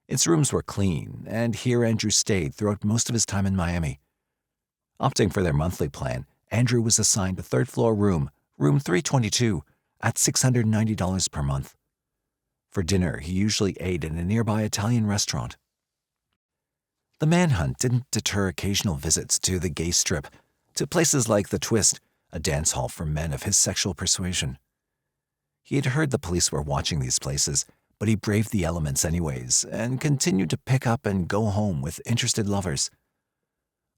Its rooms were clean, and here Andrew stayed throughout most of his time in Miami. Opting for their monthly plan, Andrew was assigned a third-floor room, room 322, at $690 per month. For dinner, he usually ate in a nearby Italian restaurant. The manhunt didn't deter occasional visits to the gay strip, to places like The Twist, a dance hall for men of his sexual persuasion. He had heard the police were watching these places, but he braved the elements anyways and continued to pick up and go home with interested lovers.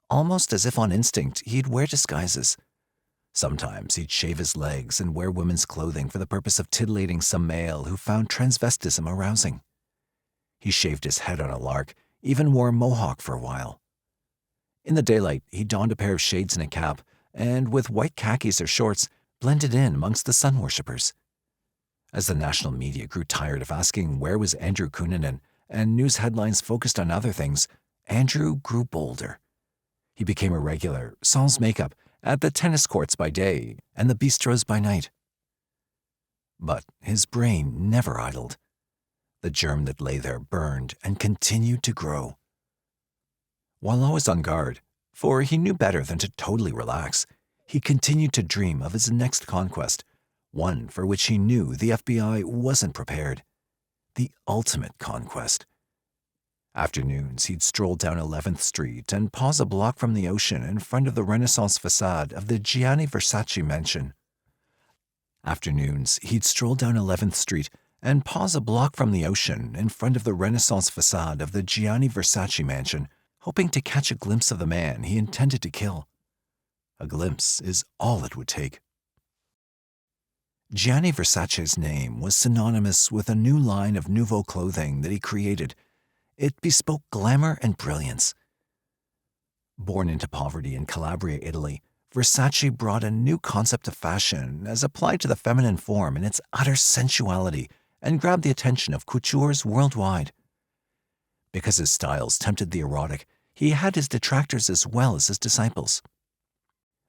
Almost as if on instinct, he'd wear disguises. Sometimes he'd shave his legs and wear women's clothing for the purpose of titillating some male who found transvestism arousing. He shaved his head on a lark, even wore a mohawk for a while. In the daylight, he donned a pair of shades and a cap, and with white khakis or shorts, blended in amongst the sun worshippers. As the national media grew tired of asking where was Andrew Cunanan, and news headlines focused on other things, Andrew grew bolder. He became a regular, sans makeup, at the tennis courts by day and the bistros by night. But his brain never idled. The germ that lay there burned and continued to grow. While always on guard, for he knew better than to totally relax, he continued to dream of his next conquest, one for which he knew the FBI wasn't prepared. The ultimate conquest. Afternoons, he'd stroll down 11th Street and pause a block from the ocean in front of the Renaissance facade of the Gianni Versace mansion. Afternoons, he'd stroll down 11th Street and pause a block from the ocean in front of the Renaissance facade of the Gianni Versace mansion, hoping to catch a glimpse of the man he intended to kill. A glimpse is all it would take. Gianni Versace's name was synonymous with a new line of nouveau clothing that he created. It bespoke glamour and brilliance. Born into poverty in Calabria, Italy, Versace brought a new concept of fashion as applied to the feminine form in its utter sensuality and grabbed the attention of coutures worldwide. Because his styles tempted the erotic, he had his detractors as well as his disciples.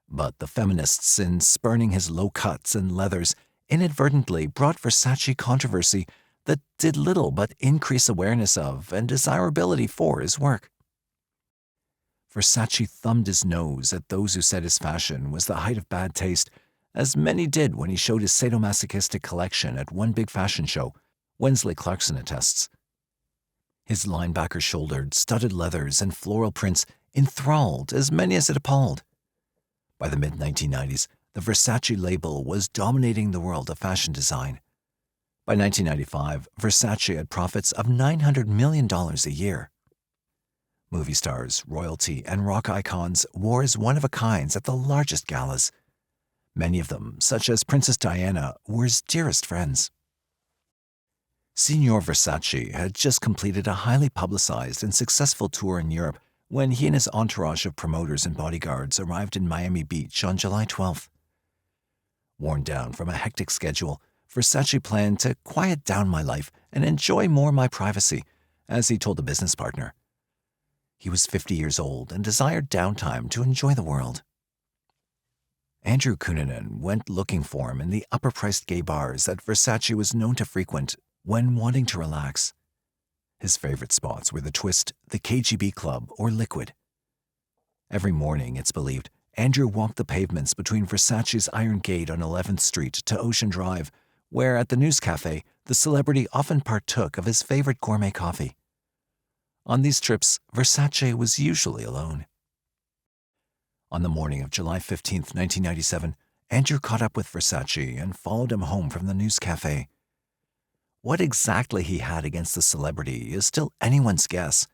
But the feminists, in spurning his low cuts and leathers, inadvertently brought Versace controversy that did little but increase awareness of and desirability for his work. Versace thumbed his nose at those who said his fashion was the height of bad taste, as many did when he showed his sadomasochistic collection at one big fashion show, Wensley Clarkson attests. His linebacker-shouldered, studded leathers and floral prints enthralled as many as it appalled. By the mid-1990s, the Versace label was dominating the world of fashion design. By 1995, Versace had profits of $900 million a year. Movie stars, royalty, and rock icons wore as one-of-a-kinds at the largest galas. Many of them, such as Princess Diana, were his dearest friends. Signor Versace had just completed a highly publicized and successful tour in Europe when he and his entourage of promoters and bodyguards arrived in Miami Beach on July 12th. Worn down from a hectic schedule, Versace planned to quiet down my life and enjoy more my privacy, as he told a business partner. He was 50 years old and desired downtime to enjoy the world. Andrew Cunanan went looking for him in the upper-priced gay bars that Versace was known to frequent when wanting to relax. His favorite spots were the Twist, the KGB Club, or Liquid. Every morning, it's believed, Andrew walked the pavements between Versace's Iron Gate on 11th Street to Ocean Drive, where at the News Cafe, the celebrity often partook of his favorite gourmet coffee. On these trips, Versace was usually alone. On the morning of July 15, 1997, Andrew caught up with Versace and followed him home from the News Cafe. What exactly he had against the celebrity is still anyone's guess.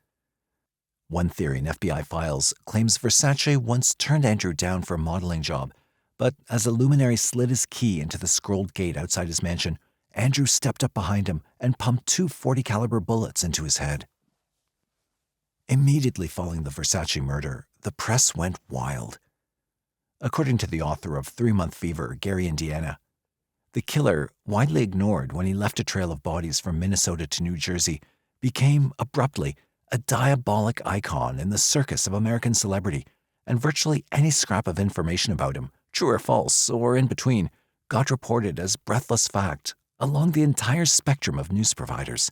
One theory in FBI files claims Versace once turned Andrew down for a modeling job, but as the luminary slid his key into the scrolled gate outside his mansion, Andrew stepped up behind him and pumped two .40-caliber bullets into his head. Immediately following the Versace murder, the press went wild. According to the author of 3-Month Fever, Gary Indiana, the killer, widely ignored when he left a trail of bodies from Minnesota to New Jersey, became, abruptly, a diabolic icon in the circus of American celebrity, and virtually any scrap of information about him, true or false, or in between, got reported as breathless fact along the entire spectrum of news providers.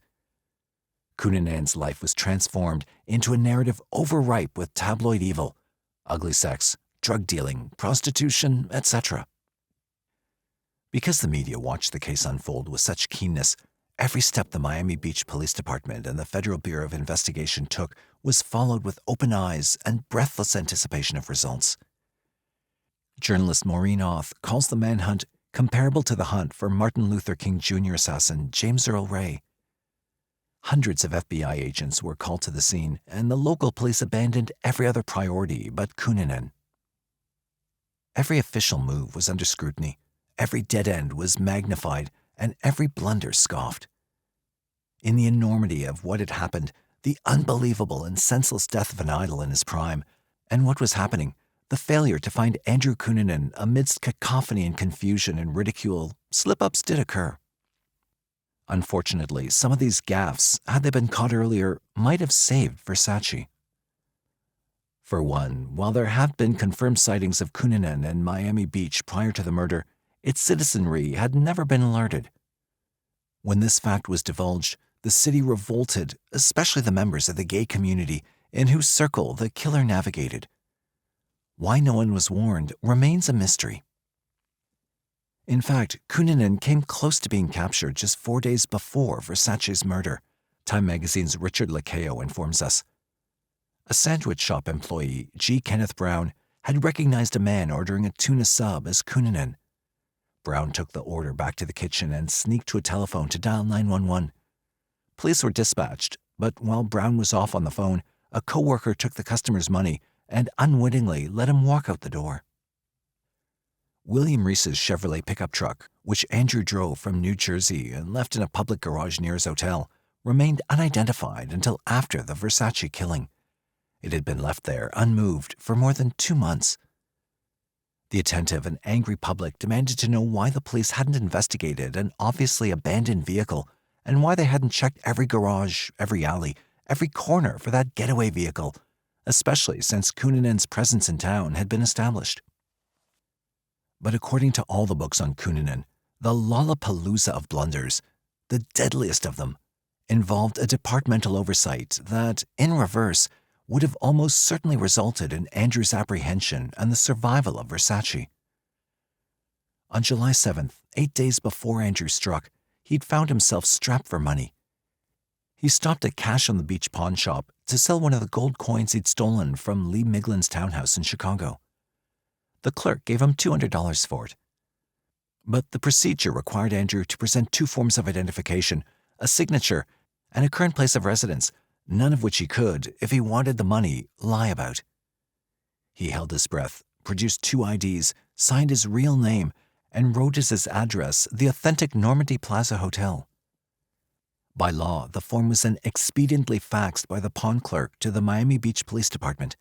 Cunanan's life was transformed into a narrative overripe with tabloid evil, ugly sex, drug dealing, prostitution, etc. Because the media watched the case unfold with such keenness, every step the Miami Beach Police Department and the Federal Bureau of Investigation took was followed with open eyes and breathless anticipation of results. Journalist Maureen Auth calls the manhunt comparable to the hunt for Martin Luther King Jr. assassin James Earl Ray. Hundreds of FBI agents were called to the scene, and the local police abandoned every other priority but Cunanan. Every official move was under scrutiny, every dead end was magnified, and every blunder scoffed. In the enormity of what had happened, the unbelievable and senseless death of an idol in his prime, and what was happening, the failure to find Andrew Cunanan amidst cacophony and confusion and ridicule, slip-ups did occur. Unfortunately, some of these gaffes, had they been caught earlier, might have saved Versace. For one, while there have been confirmed sightings of Cunanan in Miami Beach prior to the murder, its citizenry had never been alerted. When this fact was divulged, the city revolted, especially the members of the gay community in whose circle the killer navigated. Why no one was warned remains a mystery. In fact, Cunanan came close to being captured just 4 days before Versace's murder, Time magazine's Richard Lacayo informs us. A sandwich shop employee, G. Kenneth Brown, had recognized a man ordering a tuna sub as Cunanan. Brown took the order back to the kitchen and sneaked to a telephone to dial 911. Police were dispatched, but while Brown was off on the phone, a co-worker took the customer's money and unwittingly let him walk out the door. William Reese's Chevrolet pickup truck, which Andrew drove from New Jersey and left in a public garage near his hotel, remained unidentified until after the Versace killing. It had been left there unmoved for more than 2 months. The attentive and angry public demanded to know why the police hadn't investigated an obviously abandoned vehicle and why they hadn't checked every garage, every alley, every corner for that getaway vehicle, especially since Cunanan's presence in town had been established. But according to all the books on Cunanan, the Lollapalooza of blunders, the deadliest of them, involved a departmental oversight that, in reverse, would have almost certainly resulted in Andrew's apprehension and the survival of Versace. On July 7th, 8 days before Andrew struck, he'd found himself strapped for money. He stopped at Cash on the Beach pawn shop to sell one of the gold coins he'd stolen from Lee Miglin's townhouse in Chicago. The clerk gave him $200 for it. But the procedure required Andrew to present 2 forms of identification, a signature, and a current place of residence, none of which he could, if he wanted the money, lie about. He held his breath, produced 2 IDs, signed his real name, and wrote as his address the authentic Normandy Plaza Hotel. By law, the form was then expediently faxed by the pawn clerk to the Miami Beach Police Department.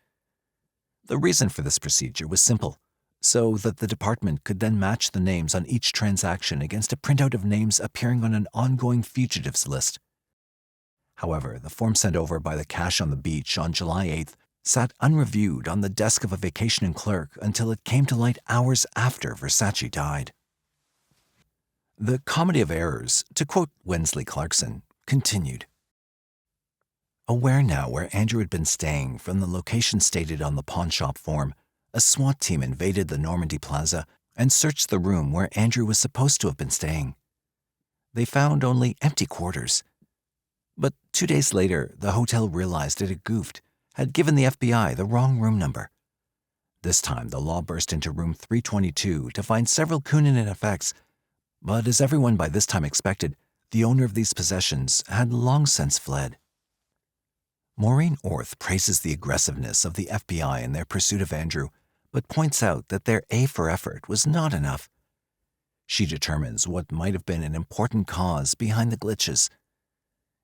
The reason for this procedure was simple, so that the department could then match the names on each transaction against a printout of names appearing on an ongoing fugitives list. However, the form sent over by the Cash on the Beach on July 8th sat unreviewed on the desk of a vacationing clerk until it came to light hours after Versace died. The comedy of errors, to quote Wensley Clarkson, continued. Aware now where Andrew had been staying from the location stated on the pawn shop form, a SWAT team invaded the Normandy Plaza and searched the room where Andrew was supposed to have been staying. They found only empty quarters. But 2 days later, the hotel realized it had goofed, had given the FBI the wrong room number. This time, the law burst into room 322 to find several Cunanan effects, but as everyone by this time expected, the owner of these possessions had long since fled. Maureen Orth praises the aggressiveness of the FBI in their pursuit of Andrew, but points out that their A for effort was not enough. She determines what might have been an important cause behind the glitches.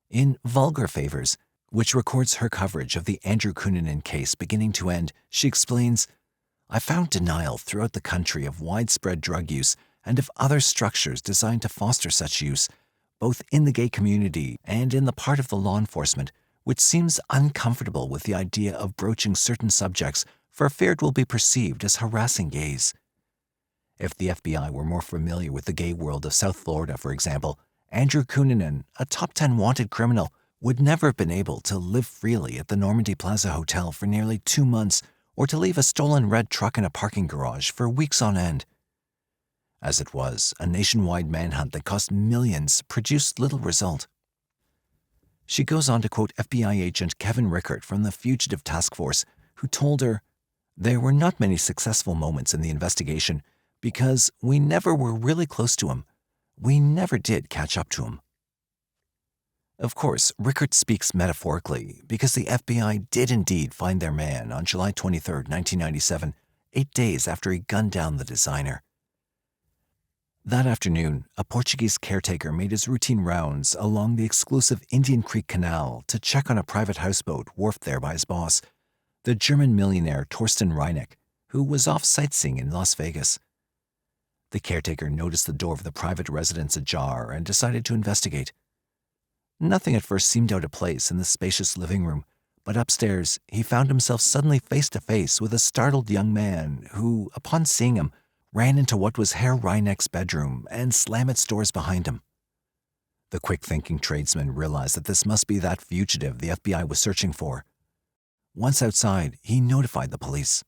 In Vulgar Favors, which records her coverage of the Andrew Cunanan case beginning to end, she explains, "I found denial throughout the country of widespread drug use and of other structures designed to foster such use, both in the gay community and in the part of the law enforcement, which seems uncomfortable with the idea of broaching certain subjects for fear it will be perceived as harassing gays. If the FBI were more familiar with the gay world of South Florida, for example, Andrew Cunanan, a top 10 wanted criminal, would never have been able to live freely at the Normandy Plaza Hotel for nearly 2 months or to leave a stolen red truck in a parking garage for weeks on end. As it was, a nationwide manhunt that cost millions produced little result." She goes on to quote FBI agent Kevin Rickert from the Fugitive Task Force, who told her, "There were not many successful moments in the investigation because we never were really close to him. We never did catch up to him." Of course, Rickert speaks metaphorically because the FBI did indeed find their man on July 23, 1997, 8 days after he gunned down the designer. That afternoon, a Portuguese caretaker made his routine rounds along the exclusive Indian Creek Canal to check on a private houseboat wharfed there by his boss, the German millionaire Torsten Reineck, who was off sightseeing in Las Vegas. The caretaker noticed the door of the private residence ajar and decided to investigate. Nothing at first seemed out of place in the spacious living room, but upstairs he found himself suddenly face to face with a startled young man who, upon seeing him, ran into what was Herr Reineck's bedroom and slammed its doors behind him. The quick-thinking tradesman realized that this must be that fugitive the FBI was searching for. Once outside, he notified the police.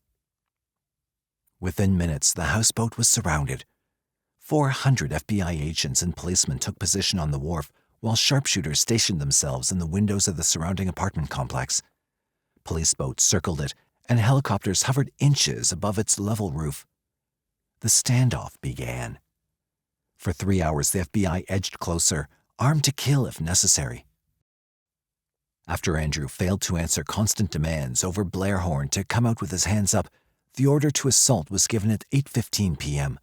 Within minutes, the houseboat was surrounded. 400 FBI agents and policemen took position on the wharf, while sharpshooters stationed themselves in the windows of the surrounding apartment complex. Police boats circled it, and helicopters hovered inches above its level roof. The standoff began. For 3 hours, the FBI edged closer, armed to kill if necessary. After Andrew failed to answer constant demands over Blairhorn to come out with his hands up, the order to assault was given at 8:15 p.m.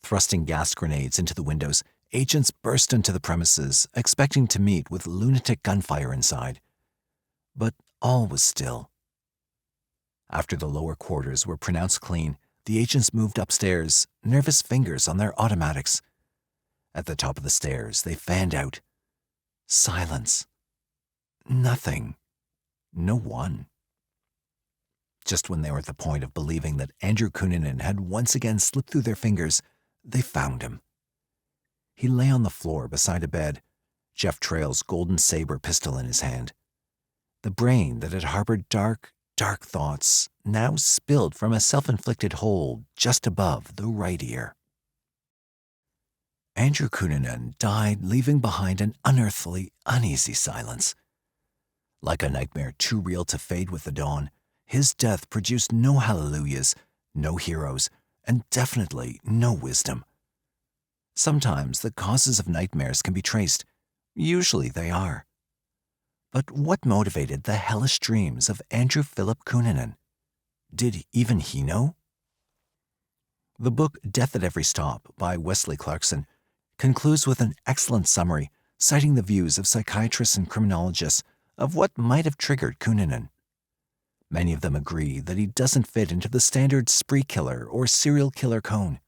Thrusting gas grenades into the windows, agents burst into the premises, expecting to meet with lunatic gunfire inside. But all was still. After the lower quarters were pronounced clean, the agents moved upstairs, nervous fingers on their automatics. At the top of the stairs, they fanned out. Silence. Nothing. No one. Just when they were at the point of believing that Andrew Cunanan had once again slipped through their fingers, they found him. He lay on the floor beside a bed, Jeff Trail's golden saber pistol in his hand. The brain that had harbored dark thoughts now spilled from a self-inflicted hole just above the right ear. Andrew Cunanan died, leaving behind an unearthly, uneasy silence. Like a nightmare too real to fade with the dawn, his death produced no hallelujahs, no heroes, and definitely no wisdom. Sometimes the causes of nightmares can be traced. Usually they are. But what motivated the hellish dreams of Andrew Philip Cunanan? Did even he know? The book Death at Every Stop by Wesley Clarkson concludes with an excellent summary, citing the views of psychiatrists and criminologists of what might have triggered Cunanan. Many of them agree that he doesn't fit into the standard spree killer or serial killer cone.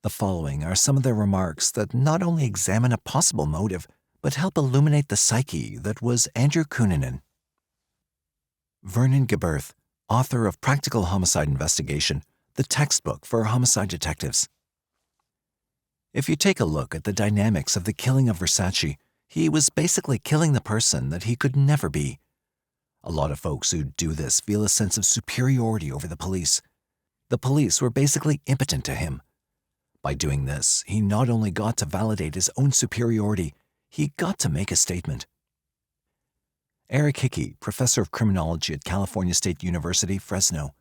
The following are some of their remarks that not only examine a possible motive, but help illuminate the psyche that was Andrew Cunanan. Vernon Geberth, author of Practical Homicide Investigation, the textbook for homicide detectives. If you take a look at the dynamics of the killing of Versace, he was basically killing the person that he could never be. A lot of folks who do this feel a sense of superiority over the police. The police were basically impotent to him. By doing this, he not only got to validate his own superiority, he got to make a statement. Eric Hickey, professor of criminology at California State University, Fresno.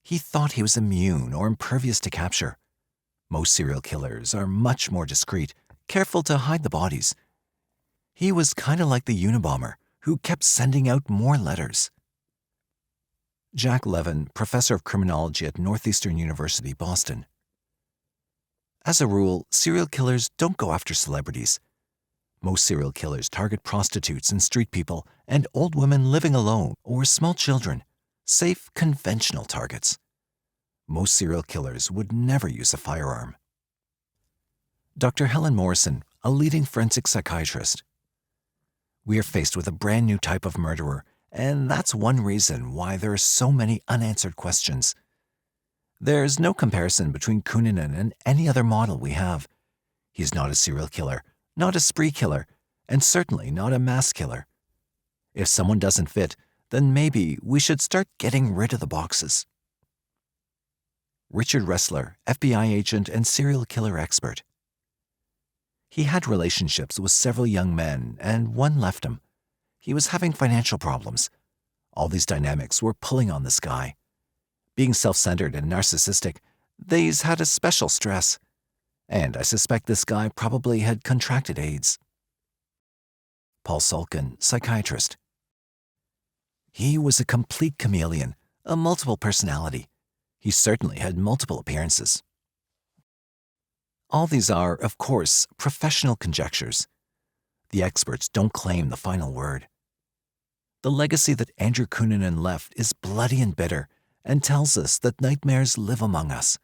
He thought he was immune or impervious to capture. Most serial killers are much more discreet, careful to hide the bodies. He was kind of like the Unabomber, who kept sending out more letters. Jack Levin, professor of criminology at Northeastern University, Boston. As a rule, serial killers don't go after celebrities. Most serial killers target prostitutes and street people and old women living alone or small children, safe, conventional targets. Most serial killers would never use a firearm. Dr. Helen Morrison, a leading forensic psychiatrist. We are faced with a brand new type of murderer, and that's one reason why there are so many unanswered questions. There's no comparison between Cunanan and any other model we have. He's not a serial killer, not a spree killer, and certainly not a mass killer. If someone doesn't fit, then maybe we should start getting rid of the boxes. Richard Ressler, FBI agent and serial killer expert. He had relationships with several young men, and one left him. He was having financial problems. All these dynamics were pulling on this guy. Being self-centered and narcissistic, these had a special stress. And I suspect this guy probably had contracted AIDS. Paul Salkin, psychiatrist. He was a complete chameleon, a multiple personality. He certainly had multiple appearances. All these are, of course, professional conjectures. The experts don't claim the final word. The legacy that Andrew Cunanan left is bloody and bitter and tells us that nightmares live among us.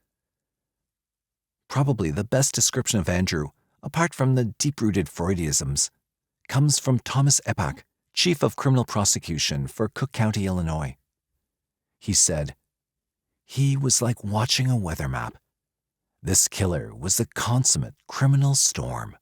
Probably the best description of Andrew, apart from the deep-rooted Freudisms, comes from Thomas Eppach, chief of criminal prosecution for Cook County, Illinois. He said, "He was like watching a weather map. This killer was the consummate criminal storm."